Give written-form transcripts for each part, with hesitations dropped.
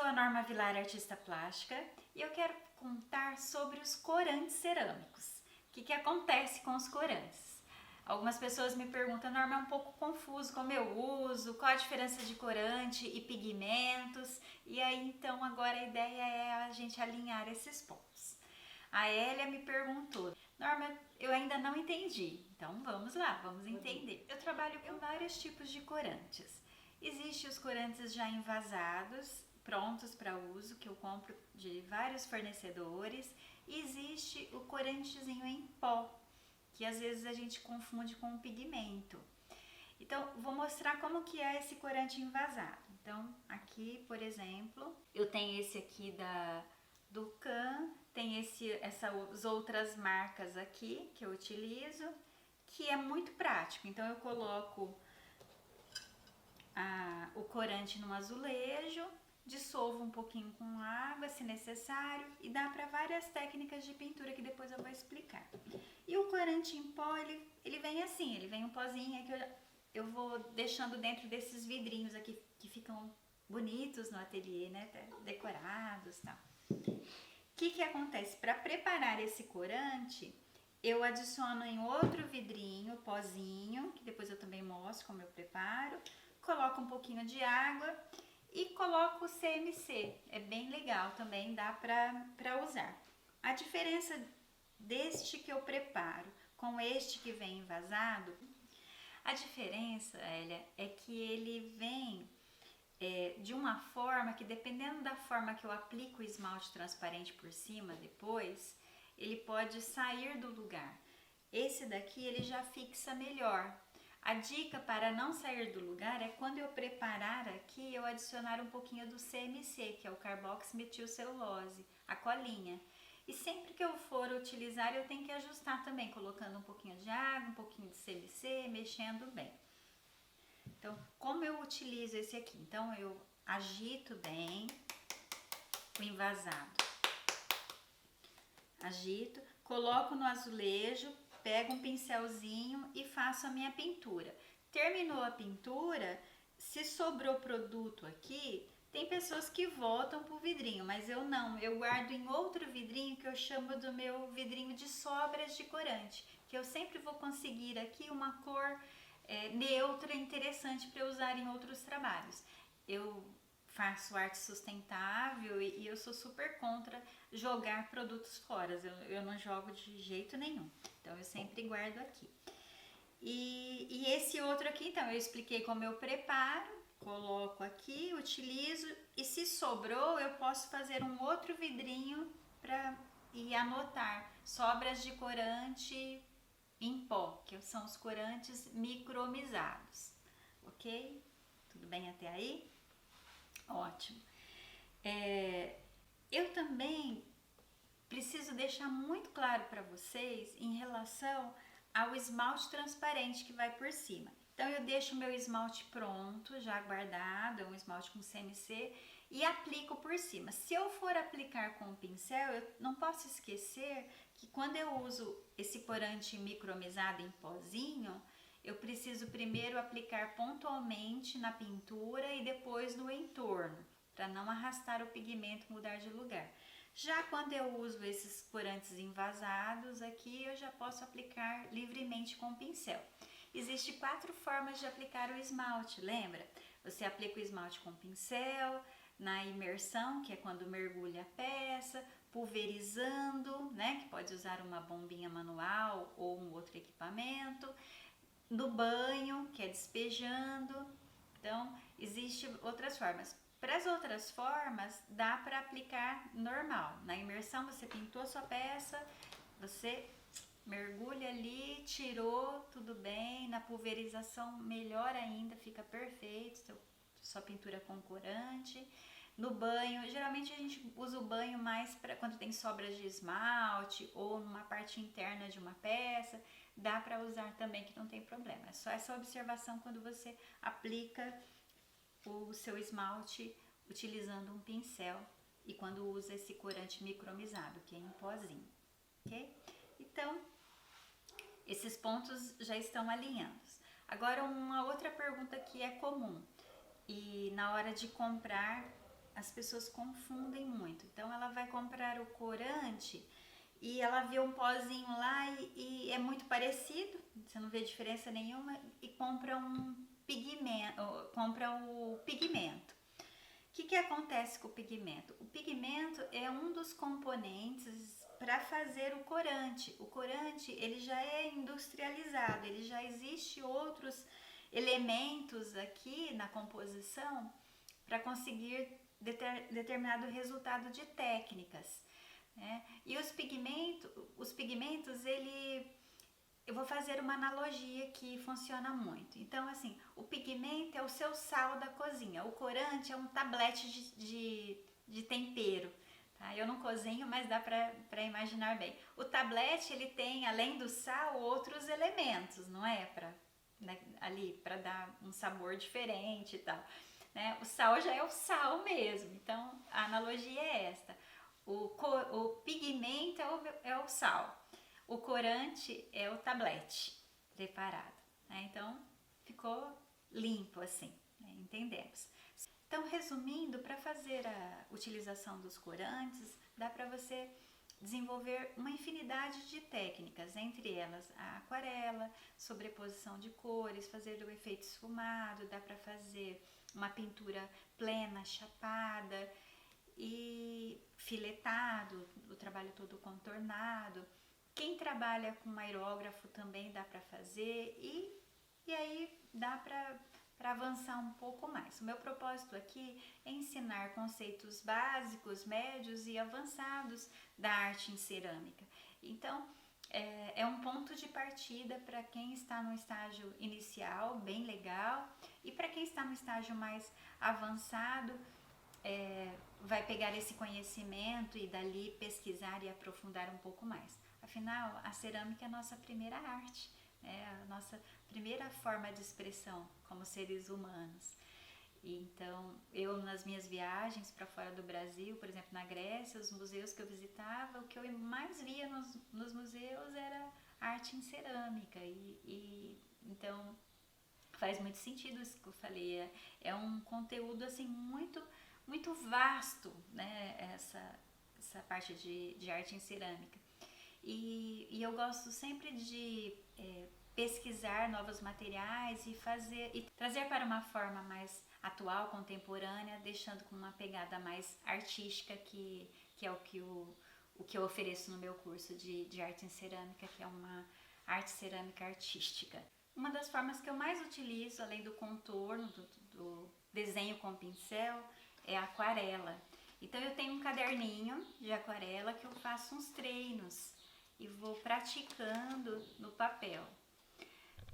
a Norma Vilar, artista plástica, e eu quero contar sobre os corantes cerâmicos. O que acontece com os corantes? Algumas pessoas me perguntam, Norma, é um pouco confuso como eu uso, qual a diferença de corante e pigmentos, e aí então agora a ideia é a gente alinhar esses pontos. A Elia me perguntou, Norma, eu ainda não entendi, então vamos lá, vamos entender. Eu trabalho com vários tipos de corantes. Existem os corantes já envasados, prontos para uso, que eu compro de vários fornecedores, e existe o corantezinho em pó, que às vezes a gente confunde com um pigmento. Então, vou mostrar como que é esse corante envasado. Então, aqui, por exemplo, eu tenho esse aqui do Can, tem essas outras marcas aqui que eu utilizo, que é muito prático. Então, eu coloco o corante no azulejo, dissolvo um pouquinho com água, se necessário, e dá para várias técnicas de pintura que depois eu vou explicar. E o corante em pó, ele vem assim, ele vem um pozinho que eu vou deixando dentro desses vidrinhos aqui que ficam bonitos no ateliê, né, decorados e tal. O que acontece? Para preparar esse corante, eu adiciono em outro vidrinho, pozinho, que depois eu também mostro como eu preparo, coloco um pouquinho de água e coloco o CMC, é bem legal também, dá para usar. A diferença deste que eu preparo com este que vem envasado, a diferença, Elia, é que ele vem de uma forma que, dependendo da forma que eu aplico o esmalte transparente por cima depois, ele pode sair do lugar. Esse daqui ele já fixa melhor. A dica para não sair do lugar é quando eu preparar aqui, eu adicionar um pouquinho do CMC, que é o carboximetilcelulose, a colinha. E sempre que eu for utilizar, eu tenho que ajustar também, colocando um pouquinho de água, um pouquinho de CMC, mexendo bem. Então, como eu utilizo esse aqui? Então, eu agito bem o envasado. Agito, coloco no azulejo, pego um pincelzinho e faço a minha pintura. Terminou a pintura, se sobrou produto aqui, tem pessoas que voltam pro vidrinho, mas eu não. Eu guardo em outro vidrinho que eu chamo do meu vidrinho de sobras de corante, que eu sempre vou conseguir aqui uma cor neutra e interessante para usar em outros trabalhos. Eu faço arte sustentável e eu sou super contra jogar produtos fora, eu não jogo de jeito nenhum, então eu sempre guardo aqui. E esse outro aqui, então, eu expliquei como eu preparo, coloco aqui, utilizo, e se sobrou eu posso fazer um outro vidrinho e anotar sobras de corante em pó, que são os corantes micromizados, ok? Tudo bem até aí? Ótimo. Eu também preciso deixar muito claro para vocês em relação ao esmalte transparente que vai por cima. Então eu deixo o meu esmalte pronto, já guardado, é um esmalte com CMC, e aplico por cima. Se eu for aplicar com o pincel, eu não posso esquecer que quando eu uso esse corante micromizado em pozinho, eu preciso primeiro aplicar pontualmente na pintura e depois no entorno, para não arrastar o pigmento, mudar de lugar. Já quando eu uso esses corantes envasados aqui, eu já posso aplicar livremente com o pincel. Existem 4 formas de aplicar o esmalte, lembra? Você aplica o esmalte com o pincel, na imersão, que é quando mergulha a peça, pulverizando, né, que pode usar uma bombinha manual ou um outro equipamento, no banho, que é despejando. Então, existem outras formas. Para as outras formas, dá para aplicar normal. Na imersão, você pintou a sua peça, você mergulha ali, tirou, tudo bem. Na pulverização, melhor ainda, fica perfeito, sua pintura com corante. No banho, geralmente a gente usa o banho mais para quando tem sobras de esmalte ou numa parte interna de uma peça, dá para usar também, que não tem problema. É só essa observação quando você aplica o seu esmalte utilizando um pincel e quando usa esse corante micromizado, que é em pozinho, ok? Então, esses pontos já estão alinhados. Agora, uma outra pergunta que é comum e na hora de comprar as pessoas confundem muito. Então ela vai comprar o corante e ela vê um pozinho lá e é muito parecido, você não vê diferença nenhuma, e compra compra o pigmento. O que acontece com o pigmento? O pigmento é um dos componentes para fazer o corante. O corante ele já é industrializado, ele já existe outros elementos aqui na composição para conseguir determinado resultado de técnicas, né? E os pigmentos eu vou fazer uma analogia que funciona muito. Então, assim, o pigmento é o seu sal da cozinha, o corante é um tablete de tempero. Tá? Eu não cozinho, mas dá para imaginar bem. O tablete, ele tem, além do sal, outros elementos, não é? Ali, para dar um sabor diferente e tal. Né? O sal já é o sal mesmo, então a analogia é esta. O pigmento é o sal. O corante é o tablete preparado, né? Então ficou limpo assim, né? Entendemos. Então, resumindo, para fazer a utilização dos corantes, dá para você desenvolver uma infinidade de técnicas, entre elas a aquarela, sobreposição de cores, fazer o efeito esfumado, dá para fazer uma pintura plena, chapada e filetado, o trabalho todo contornado. Quem trabalha com aerógrafo também dá para fazer e aí dá para avançar um pouco mais. O meu propósito aqui é ensinar conceitos básicos, médios e avançados da arte em cerâmica. Então, é um ponto de partida para quem está no estágio inicial, bem legal, e para quem está no estágio mais avançado, vai pegar esse conhecimento e dali pesquisar e aprofundar um pouco mais. Afinal, a cerâmica é a nossa primeira arte, a nossa primeira forma de expressão como seres humanos. Então, eu nas minhas viagens para fora do Brasil, por exemplo, na Grécia, os museus que eu visitava, o que eu mais via nos museus era arte em cerâmica. Então, faz muito sentido isso que eu falei. É um conteúdo assim muito vasto, né? Essa parte de arte em cerâmica. E eu gosto sempre de pesquisar novos materiais e trazer para uma forma mais atual, contemporânea, deixando com uma pegada mais artística, que é o que eu ofereço no meu curso de arte em cerâmica, que é uma arte cerâmica artística. Uma das formas que eu mais utilizo, além do contorno, do desenho com pincel, é a aquarela. Então eu tenho um caderninho de aquarela que eu faço uns treinos e vou praticando no papel.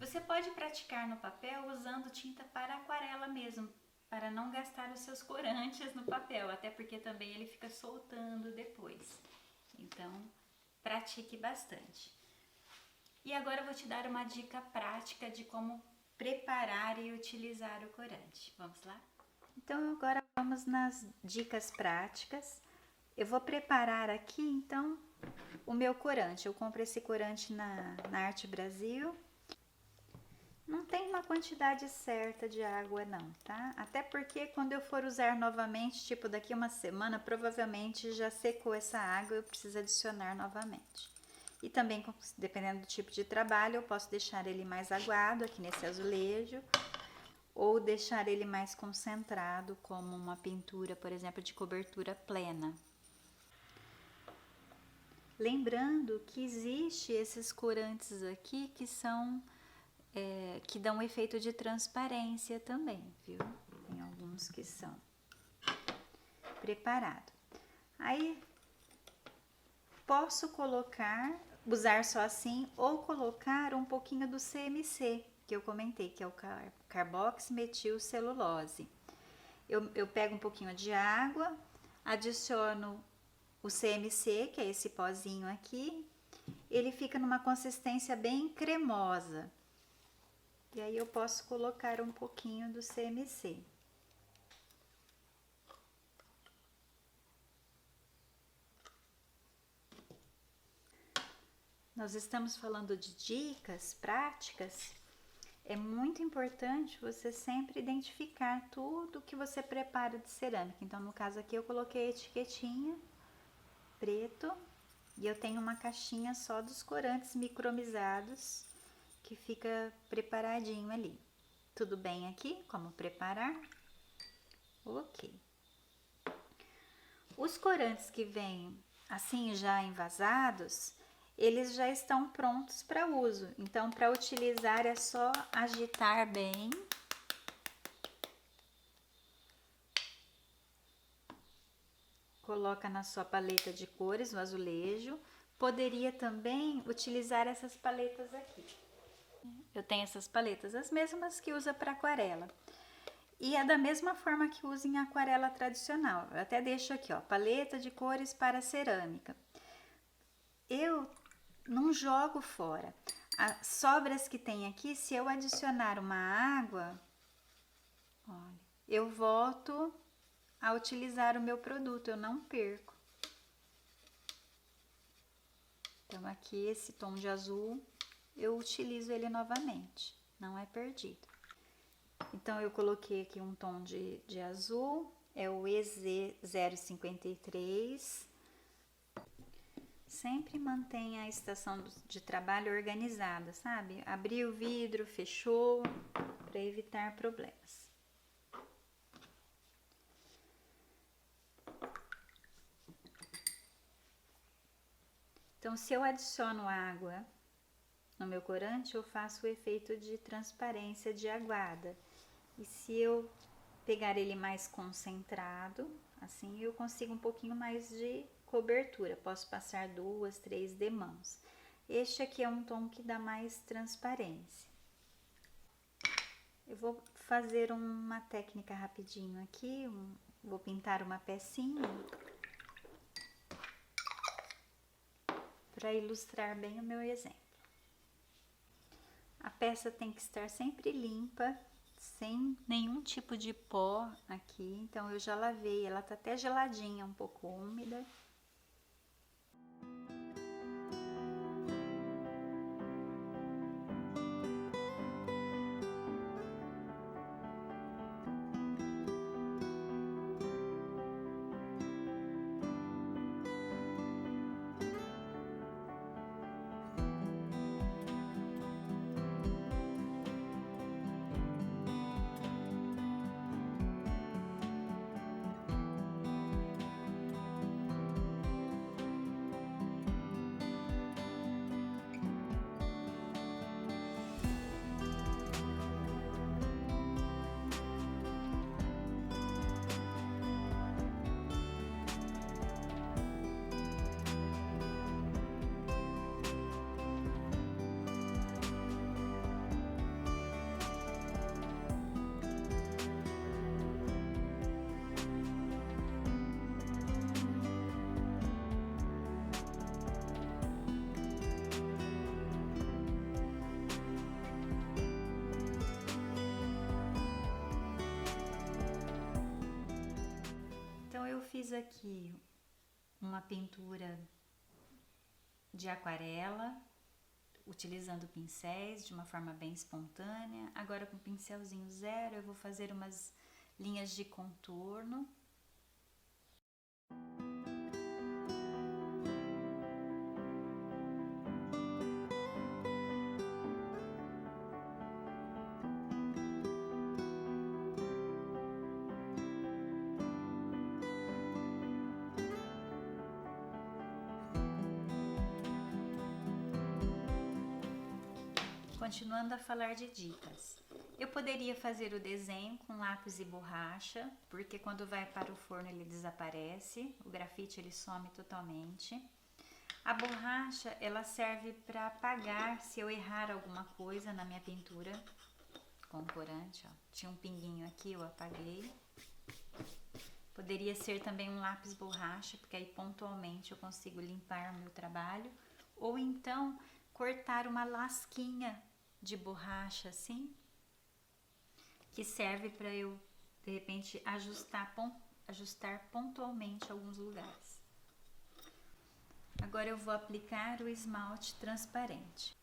Você pode praticar no papel usando tinta para aquarela mesmo, para não gastar os seus corantes no papel, até porque também ele fica soltando depois. Então, pratique bastante. E agora eu vou te dar uma dica prática de como preparar e utilizar o corante. Vamos lá? Então, agora vamos nas dicas práticas. Eu vou preparar aqui, então, o meu corante. Eu compro esse corante na Arte Brasil. Não tem uma quantidade certa de água não, tá? Até porque quando eu for usar novamente, tipo daqui uma semana, provavelmente já secou essa água e eu preciso adicionar novamente. E também, dependendo do tipo de trabalho, eu posso deixar ele mais aguado aqui nesse azulejo, ou deixar ele mais concentrado, como uma pintura, por exemplo, de cobertura plena. Lembrando que existe esses corantes aqui que são que dão um efeito de transparência também, viu? Tem alguns que são preparado. Aí posso usar só assim, ou colocar um pouquinho do CMC, que eu comentei, que é o carboximetilcelulose. Eu pego um pouquinho de água, adiciono o CMC, que é esse pozinho aqui, ele fica numa consistência bem cremosa. E aí eu posso colocar um pouquinho do CMC. Nós estamos falando de dicas práticas, É muito importante você sempre identificar tudo que você prepara de cerâmica. Então, no caso aqui, eu coloquei a etiquetinha preto e eu tenho uma caixinha só dos corantes micromizados que fica preparadinho ali. Tudo bem aqui? Como preparar? Ok. Os corantes que vêm assim já envasados, eles já estão prontos para uso. Então, para utilizar é só agitar bem. Coloca na sua paleta de cores, o azulejo. Poderia também utilizar essas paletas aqui. Eu tenho essas paletas, as mesmas que usa para aquarela. E é da mesma forma que usa em aquarela tradicional. Eu até deixo aqui, ó, paleta de cores para cerâmica. Eu não jogo fora. As sobras que tem aqui, se eu adicionar uma água, olha, eu volto a utilizar o meu produto, eu não perco. Então, aqui esse tom de azul, eu utilizo ele novamente, não é perdido. Então, eu coloquei aqui um tom de azul, é o EZ053. Sempre mantenha a estação de trabalho organizada, sabe? Abriu o vidro, fechou, para evitar problemas. Então, se eu adiciono água no meu corante, eu faço o efeito de transparência de aguada. E se eu pegar ele mais concentrado, assim eu consigo um pouquinho mais de cobertura. Posso passar 2, 3 demãos. Este aqui é um tom que dá mais transparência. Eu vou fazer uma técnica rapidinho aqui, vou pintar uma pecinha para ilustrar bem o meu exemplo. A peça tem que estar sempre limpa, sem nenhum tipo de pó aqui. Então, eu já lavei, ela tá até geladinha, um pouco úmida. Então, eu fiz aqui uma pintura de aquarela, utilizando pincéis de uma forma bem espontânea. Agora, com o pincelzinho zero, eu vou fazer umas linhas de contorno. Continuando a falar de dicas, eu poderia fazer o desenho com lápis e borracha, porque quando vai para o forno ele desaparece, o grafite ele some totalmente. A borracha ela serve para apagar se eu errar alguma coisa na minha pintura com corante, ó. Tinha um pinguinho aqui, eu apaguei. Poderia ser também um lápis borracha, porque aí pontualmente eu consigo limpar o meu trabalho, ou então cortar uma lasquinha de borracha assim, que serve para eu de repente ajustar pontualmente alguns lugares. Agora eu vou aplicar o esmalte transparente.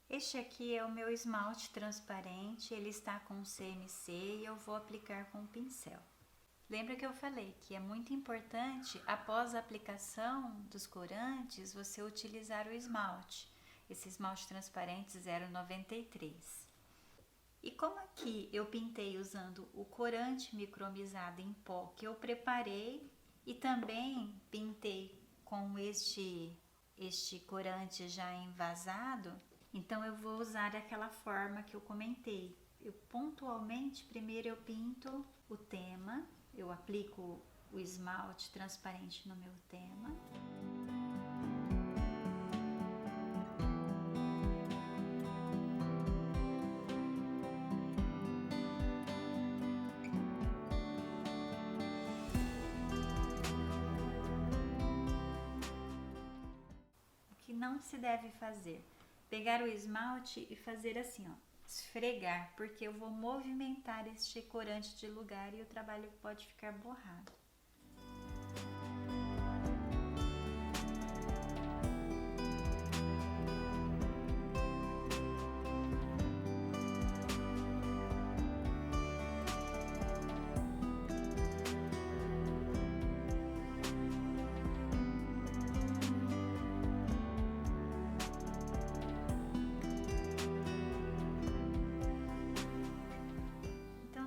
Este aqui é o meu esmalte transparente, ele está com CMC e eu vou aplicar com o pincel. Lembra que eu falei que é muito importante, após a aplicação dos corantes, você utilizar o esmalte. Esse esmalte transparente 0,93. E como aqui eu pintei usando o corante micromizado em pó que eu preparei e também pintei com este corante já envasado, então eu vou usar aquela forma que eu comentei. Eu pontualmente, primeiro eu pinto o tema, eu aplico o esmalte transparente no meu tema. O que não se deve fazer? Pegar o esmalte e fazer assim, ó, esfregar, porque eu vou movimentar este corante de lugar e o trabalho pode ficar borrado.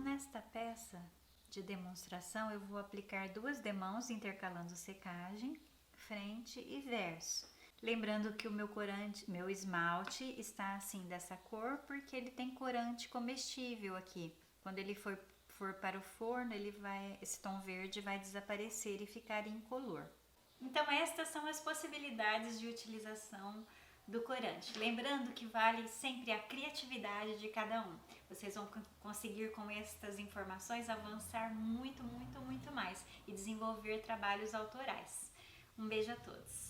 Nesta peça de demonstração eu vou aplicar 2 demãos intercalando secagem, frente e verso. Lembrando que o meu esmalte está assim dessa cor porque ele tem corante comestível aqui. Quando ele for para o forno, esse tom verde vai desaparecer e ficar incolor. Então estas são as possibilidades de utilização do corante. Lembrando que vale sempre a criatividade de cada um. Vocês vão conseguir com estas informações avançar muito mais e desenvolver trabalhos autorais. Um beijo a todos!